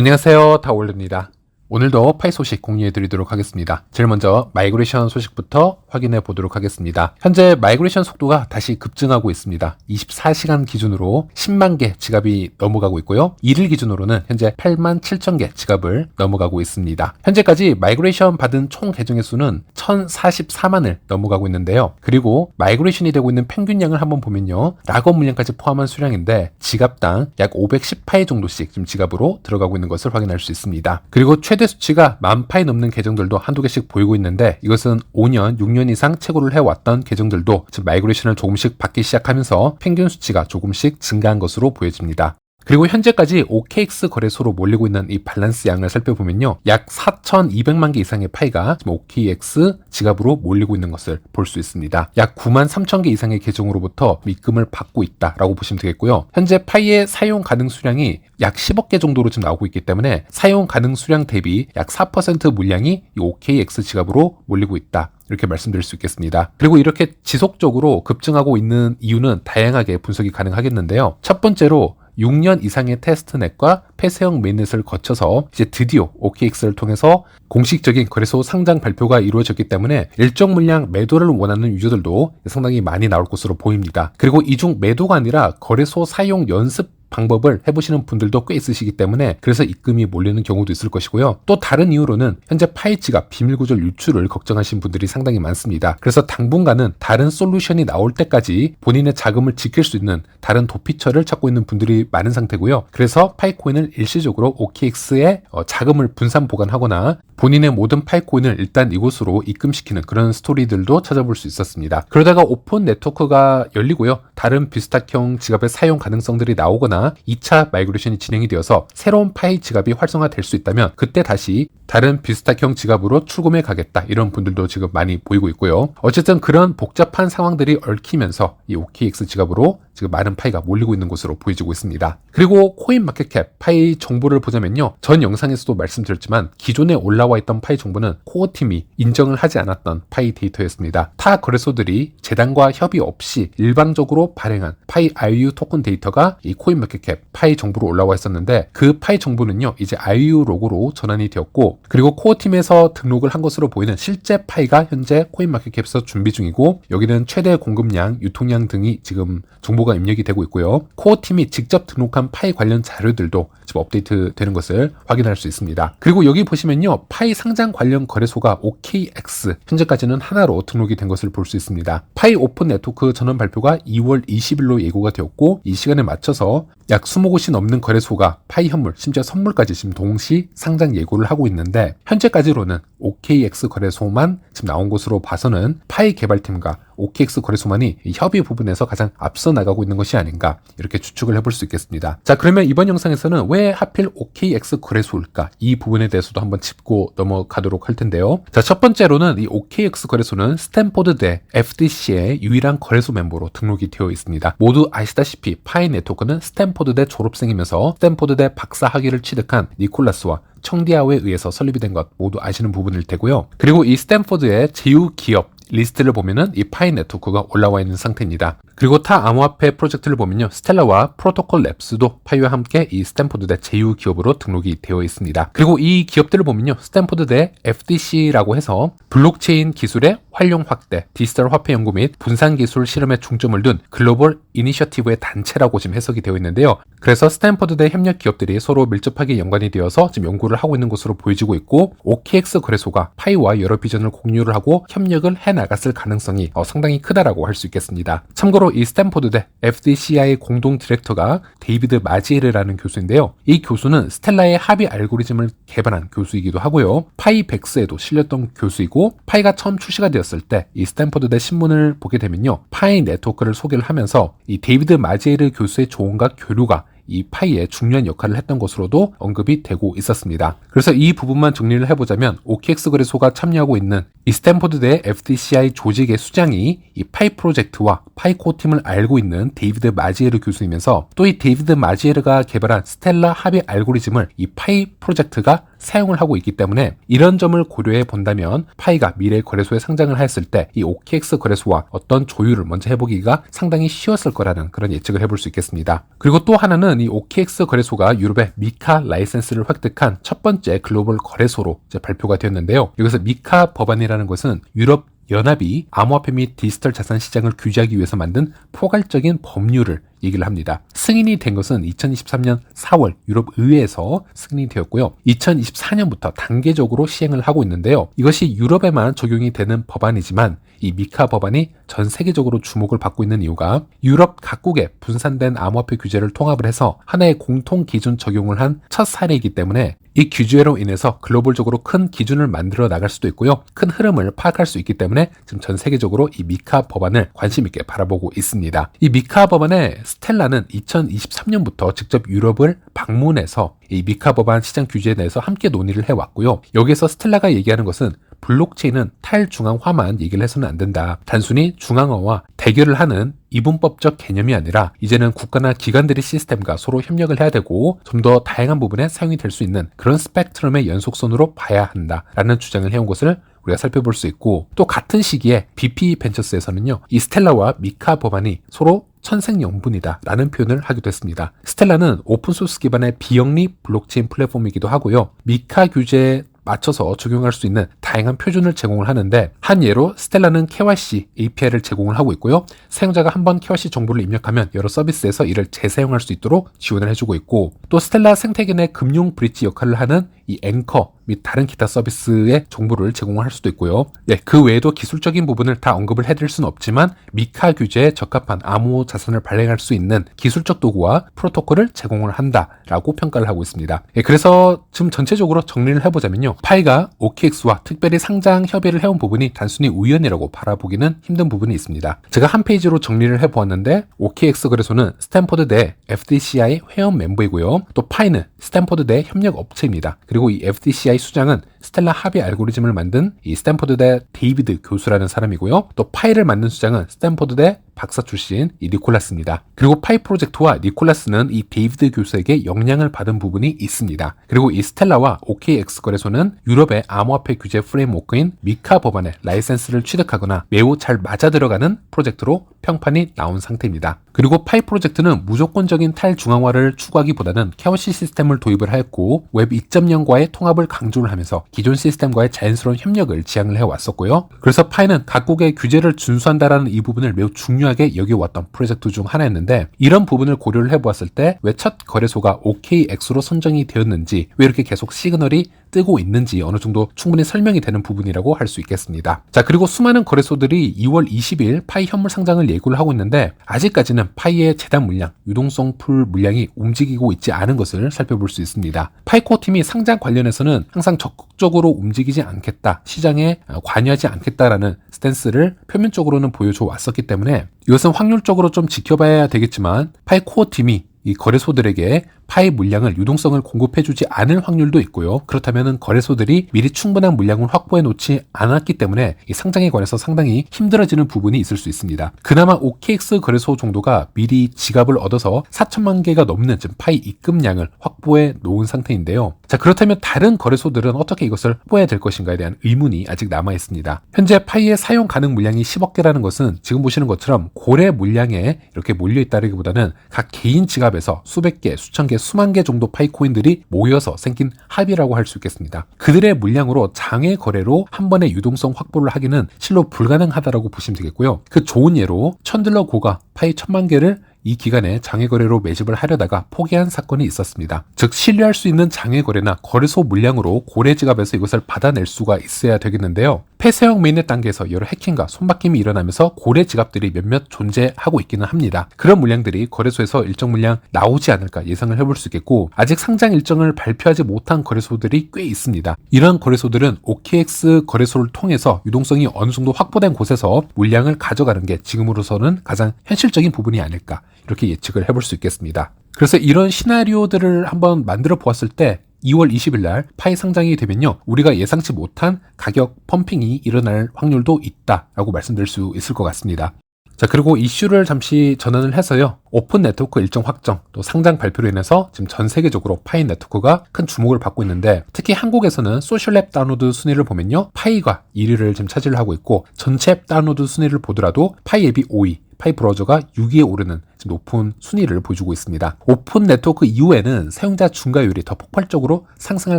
안녕하세요, 다올입니다. 오늘도 파이 소식 공유해 드리도록 하겠습니다. 제일 먼저 마이그레이션 소식부터 확인해 보도록 하겠습니다. 현재 마이그레이션 속도가 다시 급증하고 있습니다. 24시간 기준으로 10만 개 지갑이 넘어가고 있고요. 1일 기준으로는 현재 8만 7천 개 지갑을 넘어가고 있습니다. 현재까지 마이그레이션 받은 총 계정의 수는 1044만을 넘어가고 있는데요. 그리고 마이그레이션이 되고 있는 평균량을 한번 보면요. 락업 물량까지 포함한 수량인데 지갑당 약 510파이 정도씩 지금 지갑으로 들어가고 있는 것을 확인할 수 있습니다. 그리고 최대 수치가 10,000파이 넘는 계정들도 한두 개씩 보이고 있는데 이것은 5년, 6년 이상 채굴을 해왔던 계정들도 지금 마이그레이션을 조금씩 받기 시작하면서 평균 수치가 조금씩 증가한 것으로 보여집니다. 그리고 현재까지 OKX 거래소로 몰리고 있는 이 밸런스 양을 살펴보면요. 약 4,200만 개 이상의 파이가 지금 OKX 지갑으로 몰리고 있는 것을 볼 수 있습니다. 약 9만 3천 개 이상의 계정으로부터 입금을 받고 있다라고 보시면 되겠고요. 현재 파이의 사용 가능 수량이 약 10억 개 정도로 지금 나오고 있기 때문에 사용 가능 수량 대비 약 4% 물량이 이 OKX 지갑으로 몰리고 있다. 이렇게 말씀드릴 수 있겠습니다. 그리고 이렇게 지속적으로 급증하고 있는 이유는 다양하게 분석이 가능하겠는데요. 첫 번째로 6년 이상의 테스트넷과 폐쇄형 메인넷을 거쳐서 이제 드디어 OKX를 통해서 공식적인 거래소 상장 발표가 이루어졌기 때문에 일정 물량 매도를 원하는 유저들도 상당히 많이 나올 것으로 보입니다. 그리고 이 중 매도가 아니라 거래소 사용 연습 방법을 해보시는 분들도 꽤 있으시기 때문에 그래서 입금이 몰리는 경우도 있을 것이고요. 또 다른 이유로는 현재 파이 지갑 비밀구조 유출을 걱정하신 분들이 상당히 많습니다. 그래서 당분간은 다른 솔루션이 나올 때까지 본인의 자금을 지킬 수 있는 다른 도피처를 찾고 있는 분들이 많은 상태고요. 그래서 파이코인을 일시적으로 OKX에 자금을 분산 보관하거나 본인의 모든 파이코인을 일단 이곳으로 입금시키는 그런 스토리들도 찾아볼 수 있었습니다. 그러다가 오픈 네트워크가 열리고요. 다른 비스탁형 지갑의 사용 가능성들이 나오거나 2차 마이그레이션이 진행이 되어서 새로운 파이 지갑이 활성화될 수 있다면 그때 다시 다른 비스탁형 지갑으로 출금해 가겠다 이런 분들도 지금 많이 보이고 있고요. 어쨌든 그런 복잡한 상황들이 얽히면서 이 OKX 지갑으로 지금 많은 파이가 몰리고 있는 것으로 보여지고 있습니다. 그리고 코인마켓캡 파이 정보를 보자면요. 전 영상에서도 말씀드렸지만 기존에 올라와 있던 파이 정보는 코어팀이 인정을 하지 않았던 파이 데이터였습니다. 타 거래소들이 재단과 협의 없이 일방적으로 발행한 파이 IOU 토큰 데이터가 이 코인마켓캡 파이 정보로 올라와 있었는데 그 파이 정보는요. 이제 IOU 로고로 전환이 되었고 그리고 코어팀에서 등록을 한 것으로 보이는 실제 파이가 현재 코인마켓캡에서 준비 중이고 여기는 최대 공급량, 유통량 등이 지금 정보가 입력이 되고 있고요. 코어팀이 직접 등록한 파이 관련 자료들도 지금 업데이트 되는 것을 확인할 수 있습니다. 그리고 여기 보시면요. 파이 상장 관련 거래소가 OKX 현재까지는 하나로 등록이 된 것을 볼 수 있습니다. 파이 오픈 네트워크 전원 발표가 2월 20일로 예고가 되었고 이 시간에 맞춰서 약 20곳이 넘는 거래소가 파이 현물, 심지어 선물까지 지금 동시 상장 예고를 하고 있는데 현재까지로는 OKX 거래소만 지금 나온 것으로 봐서는 파이 개발팀과 OKX 거래소만이 이 협의 부분에서 가장 앞서 나가고 있는 것이 아닌가 이렇게 추측을 해볼 수 있겠습니다. 자, 그러면 이번 영상에서는 왜 하필 OKX 거래소일까? 이 부분에 대해서도 한번 짚고 넘어가도록 할 텐데요. 자, 첫 번째로는 이 OKX 거래소는 스탠포드대 FDC의 유일한 거래소 멤버로 등록이 되어 있습니다. 모두 아시다시피 파이 네트워크는 스탠포드대 졸업생이면서 스탠포드대 박사 학위를 취득한 니콜라스와 청디아오에 의해서 설립이 된 것 모두 아시는 부분일 테고요. 그리고 이 스탠포드의 제휴 기업 리스트를 보면은 이 파이 네트워크가 올라와 있는 상태입니다. 그리고 타 암호화폐 프로젝트를 보면요. 스텔라와 프로토콜 랩스도 파이와 함께 이 스탠포드대 제휴 기업으로 등록이 되어 있습니다. 그리고 이 기업들을 보면요. 스탠포드대 FDC라고 해서 블록체인 기술의 활용 확대, 디지털 화폐 연구 및 분산 기술 실험에 중점을 둔 글로벌 이니셔티브의 단체라고 지금 해석이 되어 있는데요. 그래서 스탠포드대 협력 기업들이 서로 밀접하게 연관이 되어서 지금 연구를 하고 있는 것으로 보여지고 있고 OKX 거래소가 파이와 여러 비전을 공유를 하고 협력을 해나갔을 가능성이 상당히 크다라고 할 수 있겠습니다. 참고로 이 스탠포드대 FDCI 공동 디렉터가 데이비드 마지에르라는 교수인데요. 이 교수는 스텔라의 합의 알고리즘을 개발한 교수이기도 하고요. 파이백스에도 실렸던 교수이고 파이가 처음 출시가 되었을 때 이 스탠포드대 신문을 보게 되면요. 파이 네트워크를 소개를 하면서 이 데이비드 마지에르 교수의 조언과 교류가 이 파이의 중요한 역할을 했던 것으로도 언급이 되고 있었습니다. 그래서 이 부분만 정리를 해보자면 OKX 거래소가 참여하고 있는 이 스탠포드대 FDCI 조직의 수장이 이 파이 프로젝트와 파이 코어팀을 알고 있는 데이비드 마지에르 교수이면서 또 이 데이비드 마지에르가 개발한 스텔라 합의 알고리즘을 이 파이 프로젝트가 사용을 하고 있기 때문에 이런 점을 고려해 본다면 파이가 미래 거래소에 상장을 했을 때 이 OKX 거래소와 어떤 조율을 먼저 해보기가 상당히 쉬웠을 거라는 그런 예측을 해볼 수 있겠습니다. 그리고 또 하나는 이 OKX 거래소가 유럽의 미카 라이센스를 획득한 첫 번째 글로벌 거래소로 이제 발표가 되었는데요. 여기서 미카 법안이라는 것은 유럽 연합이 암호화폐 및 디지털 자산 시장을 규제하기 위해서 만든 포괄적인 법률을 얘기를 합니다. 승인이 된 것은 2023년 4월 유럽 의회에서 승인이 되었고요. 2024년부터 단계적으로 시행을 하고 있는데요. 이것이 유럽에만 적용이 되는 법안이지만 이 미카 법안이 전 세계적으로 주목을 받고 있는 이유가 유럽 각국의 분산된 암호화폐 규제를 통합을 해서 하나의 공통 기준 적용을 한 첫 사례이기 때문에 이 규제로 인해서 글로벌적으로 큰 기준을 만들어 나갈 수도 있고요. 큰 흐름을 파악할 수 있기 때문에 지금 전 세계적으로 이 미카 법안을 관심 있게 바라보고 있습니다. 이 미카 법안의 스텔라는 2023년부터 직접 유럽을 방문해서 이 미카 법안 시장 규제에 대해서 함께 논의를 해왔고요. 여기서 스텔라가 얘기하는 것은 블록체인은 탈중앙화만 얘기를 해서는 안 된다. 단순히 중앙화와 대결을 하는 이분법적 개념이 아니라 이제는 국가나 기관들의 시스템과 서로 협력을 해야 되고 좀 더 다양한 부분에 사용이 될 수 있는 그런 스펙트럼의 연속선으로 봐야 한다라는 주장을 해온 것을 우리가 살펴볼 수 있고, 또 같은 시기에 BP 벤처스에서는요, 이 스텔라와 미카 법안이 서로 천생연분이다 라는 표현을 하기도 했습니다. 스텔라는 오픈소스 기반의 비영리 블록체인 플랫폼이기도 하고요. 미카 규제에 맞춰서 적용할 수 있는 다양한 표준을 제공을 하는데, 한 예로 스텔라는 KYC API를 제공을 하고 있고요. 사용자가 한번 KYC 정보를 입력하면 여러 서비스에서 이를 재사용할 수 있도록 지원을 해주고 있고, 또 스텔라 생태계 내 금융 브릿지 역할을 하는 이 앵커 및 다른 기타 서비스의 정보를 제공할 수도 있고요. 그 외에도 기술적인 부분을 다 언급을 해드릴 수는 없지만 미카 규제에 적합한 암호 자산을 발행할 수 있는 기술적 도구와 프로토콜을 제공을 한다라고 평가를 하고 있습니다. 그래서 지금 전체적으로 정리를 해보자면요. 파이가 OKX와 특별히 상장 협의를 해온 부분이 단순히 우연이라고 바라보기는 힘든 부분이 있습니다. 제가 한 페이지로 정리를 해보았는데, OKX 거래소는 스탠포드대 FDCI 회원 멤버이고요. 또 파이는 스탠포드대 협력 업체입니다. 그리고 이 FDCI 수장은 스텔라 합의 알고리즘을 만든 이 스탠포드대 데이비드 교수라는 사람이고요. 또 파이를 만든 수장은 스탠포드대 박사 출신 이 니콜라스입니다. 그리고 파이 프로젝트와 니콜라스는 이 데이비드 교수에게 영향을 받은 부분이 있습니다. 그리고 이 스텔라와 OKX 거래소는 유럽의 암호화폐 규제 프레임워크인 미카 법안의 라이센스를 취득하거나 매우 잘 맞아 들어가는 프로젝트로 평판이 나온 상태입니다. 그리고 파이 프로젝트는 무조건적인 탈중앙화를 추구하기보다는 KYC 시스템을 도입을 하였고, 웹 2.0과의 통합을 강조를 하면서 기존 시스템과의 자연스러운 협력을 지향을 해왔었고요. 그래서 파이는 각국의 규제를 준수한다라는 이 부분을 매우 중요하게 여겨왔던 프로젝트 중 하나였는데, 이런 부분을 고려를 해보았을 때 왜 첫 거래소가 OKX로 선정이 되었는지, 왜 이렇게 계속 시그널이 뜨고 있는지 어느 정도 충분히 설명이 되는 부분이라고 할 수 있겠습니다. 자, 그리고 수많은 거래소들이 2월 20일 파이 현물 상장을 예고를 하고 있는데, 아직까지는 파이의 재단 물량, 유동성 풀 물량이 움직이고 있지 않은 것을 살펴볼 수 있습니다. 파이코어 팀이 상장 관련해서는 항상 적극적으로 움직이지 않겠다, 시장에 관여하지 않겠다라는 스탠스를 표면적으로는 보여줘 왔었기 때문에 이것은 확률적으로 좀 지켜봐야 되겠지만, 파이코어 팀이 이 거래소들에게 파이 물량을, 유동성을 공급해주지 않을 확률도 있고요. 그렇다면 거래소들이 미리 충분한 물량을 확보해 놓지 않았기 때문에 이 상장에 관해서 상당히 힘들어지는 부분이 있을 수 있습니다. 그나마 OKX 거래소 정도가 미리 지갑을 얻어서 4천만 개가 넘는 지금 파이 입금량을 확보해 놓은 상태인데요. 자, 그렇다면 다른 거래소들은 어떻게 이것을 확보해야 될 것인가에 대한 의문이 아직 남아 있습니다. 현재 파이의 사용 가능 물량이 10억 개라는 것은 지금 보시는 것처럼 고래 물량에 이렇게 몰려 있다기보다는 각 개인 지갑에서 수백 개, 수천 개, 수만 개 정도 파이코인들이 모여서 생긴 합이라고 할 수 있겠습니다. 그들의 물량으로 장외 거래로 한 번에 유동성 확보를 하기는 실로 불가능하다라고 보시면 되겠고요. 그 좋은 예로 천들러 고가 파이 1000만 개를 이 기간에 장외거래로 매집을 하려다가 포기한 사건이 있었습니다. 즉, 신뢰할 수 있는 장외거래나 거래소 물량으로 고래 지갑에서 이것을 받아낼 수가 있어야 되겠는데요. 폐쇄형 메인넷 단계에서 여러 해킹과 손바뀜이 일어나면서 고래 지갑들이 몇몇 존재하고 있기는 합니다. 그런 물량들이 거래소에서 일정 물량 나오지 않을까 예상을 해볼 수 있겠고, 아직 상장 일정을 발표하지 못한 거래소들이 꽤 있습니다. 이런 거래소들은 OKX 거래소를 통해서 유동성이 어느 정도 확보된 곳에서 물량을 가져가는 게 지금으로서는 가장 현실적인 부분이 아닐까, 이렇게 예측을 해볼 수 있겠습니다. 그래서 이런 시나리오들을 한번 만들어 보았을 때 2월 20일 날 파이 상장이 되면요, 우리가 예상치 못한 가격 펌핑이 일어날 확률도 있다라고 말씀드릴 수 있을 것 같습니다. 자, 그리고 이슈를 잠시 전환을 해서요. 오픈 네트워크 일정 확정, 또 상장 발표로 인해서 지금 전 세계적으로 파이 네트워크가 큰 주목을 받고 있는데, 특히 한국에서는 소셜 앱 다운로드 순위를 보면요. 파이가 1위를 지금 차지를 하고 있고, 전체 앱 다운로드 순위를 보더라도 파이 앱이 5위, 파이 브라우저가 6위에 오르는 지금 높은 순위를 보여주고 있습니다. 오픈 네트워크 이후에는 사용자 증가율이 더 폭발적으로 상승할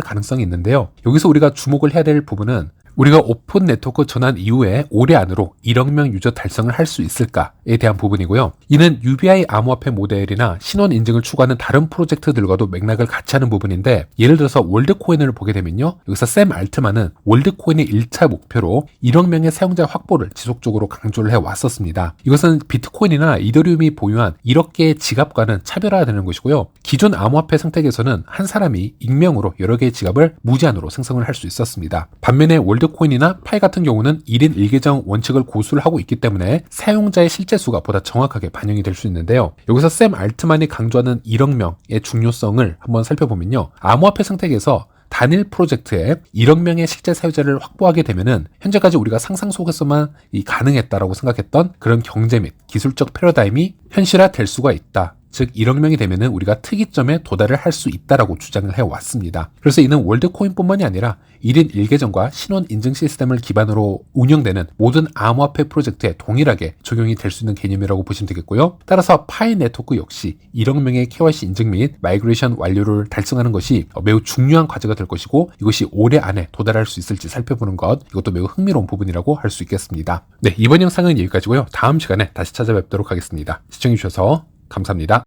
가능성이 있는데요. 여기서 우리가 주목을 해야 될 부분은 우리가 오픈 네트워크 전환 이후에 올해 안으로 1억 명 유저 달성을 할 수 있을까에 대한 부분이고요. 이는 UBI 암호화폐 모델이나 신원 인증을 추구하는 다른 프로젝트들과도 맥락을 같이 하는 부분인데, 예를 들어서 월드코인을 보게 되면요. 여기서 샘 알트만은 월드코인의 1차 목표로 1억 명의 사용자 확보를 지속적으로 강조를 해왔었습니다. 이것은 비트코인이나 이더리움이 보유한 1억 개의 지갑과는 차별화되는 것이고요. 기존 암호화폐 생태계에서는 한 사람이 익명으로 여러 개의 지갑을 무제한으로 생성을 할 수 있었습니다. 반면에 월드코인이나 파이 같은 경우는 1인 1계정 원칙을 고수를 하고 있기 때문에 사용자의 실제 수가 보다 정확하게 반영이 될 수 있는데요. 여기서 샘 알트만이 강조하는 1억 명의 중요성을 한번 살펴보면요. 암호화폐 생태계에서 단일 프로젝트에 1억 명의 실제 사용자를 확보하게 되면은 현재까지 우리가 상상 속에서만 가능했다라고 생각했던 그런 경제 및 기술적 패러다임이 현실화될 수가 있다. 즉 1억 명이 되면은 우리가 특이점에 도달을 할 수 있다라고 주장을 해왔습니다. 그래서 이는 월드코인뿐만이 아니라 1인 1계정과 신원 인증 시스템을 기반으로 운영되는 모든 암호화폐 프로젝트에 동일하게 적용이 될 수 있는 개념이라고 보시면 되겠고요. 따라서 파이 네트워크 역시 1억 명의 KYC 인증 및 마이그레이션 완료를 달성하는 것이 매우 중요한 과제가 될 것이고, 이것이 올해 안에 도달할 수 있을지 살펴보는 것, 이것도 매우 흥미로운 부분이라고 할 수 있겠습니다. 네, 이번 영상은 여기까지고요. 다음 시간에 다시 찾아뵙도록 하겠습니다. 시청해주셔서 감사합니다.